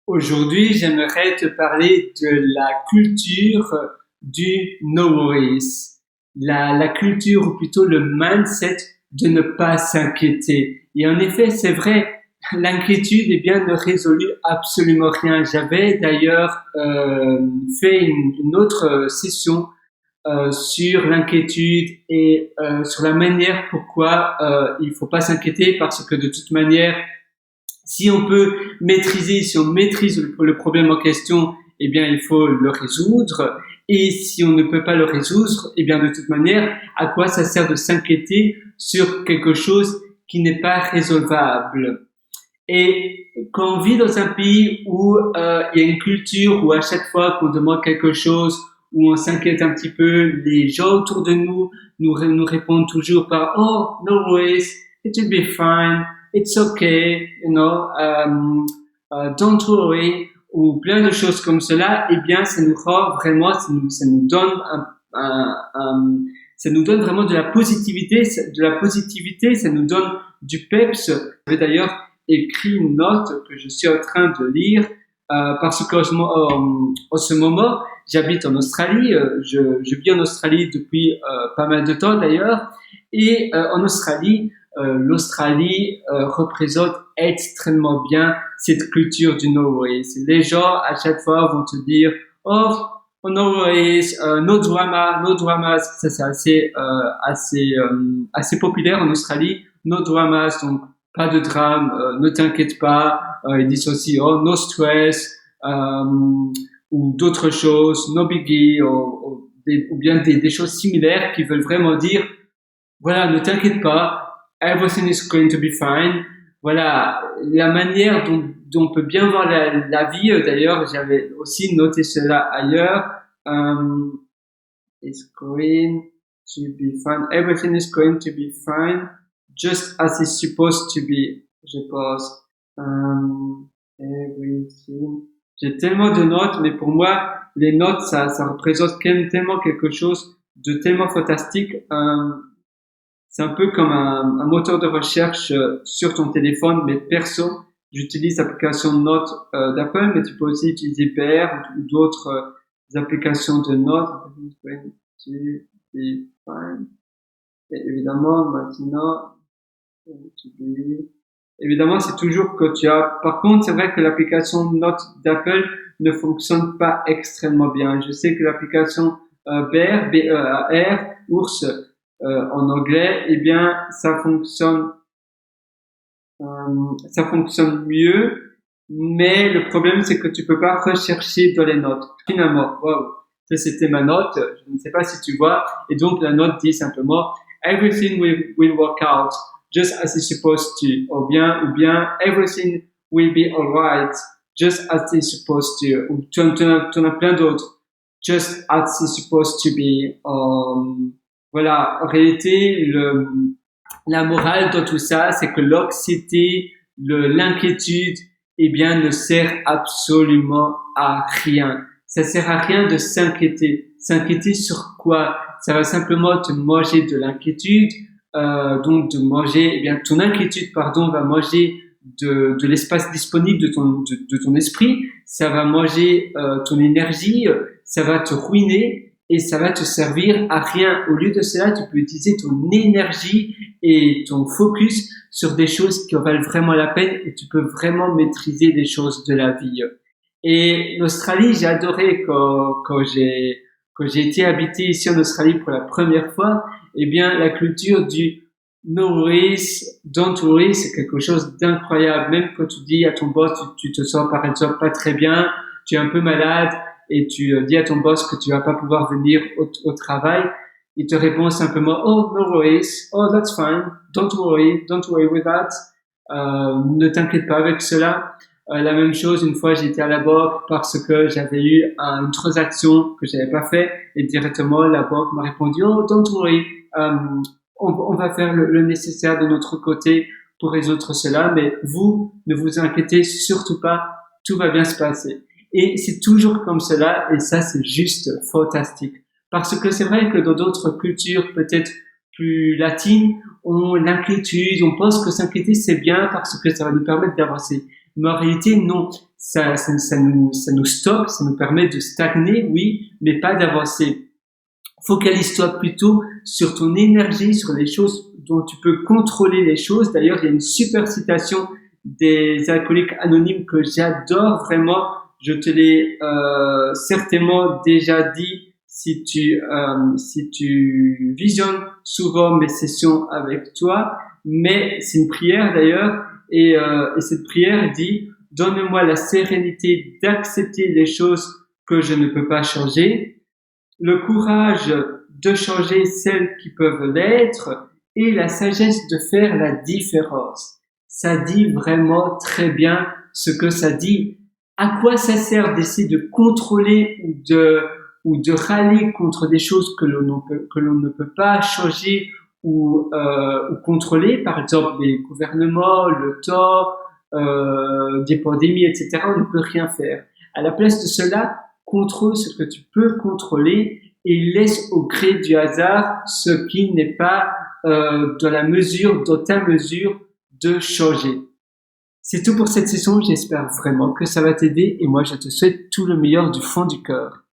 Aujourd'hui, j'aimerais te parler de la culture du no worries. La culture, ou plutôt le mindset de ne pas s'inquiéter. Et en effet, c'est vrai, l'inquiétude, eh bien, ne résout absolument rien. J'avais d'ailleurs fait une autre session sur l'inquiétude et sur la manière pourquoi il faut pas s'inquiéter parce que de toute manière, si on peut maîtriser, si on maîtrise le problème en question, eh bien, il faut le résoudre. Et si on ne peut pas le résoudre, eh bien, de toute manière, à quoi ça sert de s'inquiéter sur quelque chose qui n'est pas résolvable? Et quand on vit dans un pays où il y a une culture où à chaque fois qu'on demande quelque chose, où on s'inquiète un petit peu, les gens autour de nous répondent toujours par "Oh, no worries, it will be fine, it's okay, don't worry", ou plein de choses comme cela. Eh bien, ça nous rend vraiment, ça nous donne ça nous donne vraiment de la positivité, ça nous donne du peps. J'avais d'ailleurs écrit une note que je suis en train de lire parce qu'en ce moment, j'habite en Australie, je vis en Australie depuis pas mal de temps d'ailleurs, et en Australie, l'Australie représente extrêmement bien cette culture du no worries. Les gens à chaque fois vont te dire oh, oh no worries, no drama, no dramas. Ça c'est assez populaire en Australie. No dramas, donc pas de drame, ne t'inquiète pas. Ils disent aussi oh no stress ou d'autres choses, no biggie ou bien des choses similaires qui veulent vraiment dire voilà, ne t'inquiète pas, everything is going to be fine. Voilà, la manière dont on peut bien voir la vie, d'ailleurs, j'avais aussi noté cela ailleurs, is going to be fine, everything is going to be fine, just as it's supposed to be, je pense. Everything. J'ai tellement de notes, mais pour moi, les notes, ça représente tellement quelque chose de tellement fantastique. C'est un peu comme un moteur de recherche sur ton téléphone, mais perso. J'utilise l'application Notes d'Apple, mais tu peux aussi utiliser PR ou d'autres applications de notes. Et évidemment, maintenant, évidemment, c'est toujours que tu as. Par contre, c'est vrai que l'application Notes d'Apple ne fonctionne pas extrêmement bien. Je sais que l'application BR, B-E-A-R, Ours, en anglais, eh bien, ça fonctionne mieux, mais le problème, c'est que tu peux pas rechercher dans les notes. Finalement, wow, ça c'était ma note, je ne sais pas si tu vois, et donc la note dit simplement, everything will work out, just as it's supposed to, ou bien, everything will be alright, just as it's supposed to, ou tu en as plein d'autres, just as it's supposed to be, voilà, en réalité, la morale dans tout ça, c'est que l'anxiété, l'inquiétude, eh bien, ne sert absolument à rien. Ça sert à rien de s'inquiéter. S'inquiéter sur quoi? Ça va simplement te manger de l'inquiétude, donc de manger, eh bien, ton inquiétude, pardon, va manger de l'espace disponible de ton esprit. Ça va manger ton énergie, ça va te ruiner. Et ça va te servir à rien. Au lieu de cela, tu peux utiliser ton énergie et ton focus sur des choses qui en valent vraiment la peine et tu peux vraiment maîtriser les choses de la vie. Et l'Australie, j'ai adoré quand j'ai été habité ici en Australie pour la première fois. Eh bien, la culture du no worries, don't worry, c'est quelque chose d'incroyable. Même quand tu dis à ton boss, tu te sens par exemple pas très bien, tu es un peu malade, et tu dis à ton boss que tu vas pas pouvoir venir au travail, il te répond simplement oh no worries, oh that's fine, don't worry with that, ne t'inquiète pas avec cela. La même chose, une fois j'étais à la banque parce que j'avais eu une transaction que j'avais pas fait et directement la banque m'a répondu oh don't worry, on va faire le nécessaire de notre côté pour résoudre cela, mais vous ne vous inquiétez surtout pas, tout va bien se passer. Et c'est toujours comme cela, et ça c'est juste fantastique. Parce que c'est vrai que dans d'autres cultures peut-être plus latines, on l'inquiétude, on pense que s'inquiéter c'est bien parce que ça va nous permettre d'avancer. Mais en réalité, non. Ça nous stoppe, ça nous permet de stagner, oui, mais pas d'avancer. Focalise-toi plutôt sur ton énergie, sur les choses dont tu peux contrôler les choses. D'ailleurs, il y a une super citation des alcooliques anonymes que j'adore vraiment. Je te l'ai certainement déjà dit si tu visionnes souvent mes sessions avec toi. Mais c'est une prière d'ailleurs, et cette prière dit: donne-moi la sérénité d'accepter les choses que je ne peux pas changer, le courage de changer celles qui peuvent l'être et la sagesse de faire la différence. Ça dit vraiment très bien ce que ça dit. À quoi ça sert d'essayer de contrôler ou de râler contre des choses que l'on ne peut pas changer ou contrôler, par exemple les gouvernements, le temps, des pandémies, etc. On ne peut rien faire. À la place de cela, contrôle ce que tu peux contrôler et laisse au gré du hasard ce qui n'est pas dans ta mesure de changer. C'est tout pour cette session, j'espère vraiment que ça va t'aider et moi je te souhaite tout le meilleur du fond du cœur.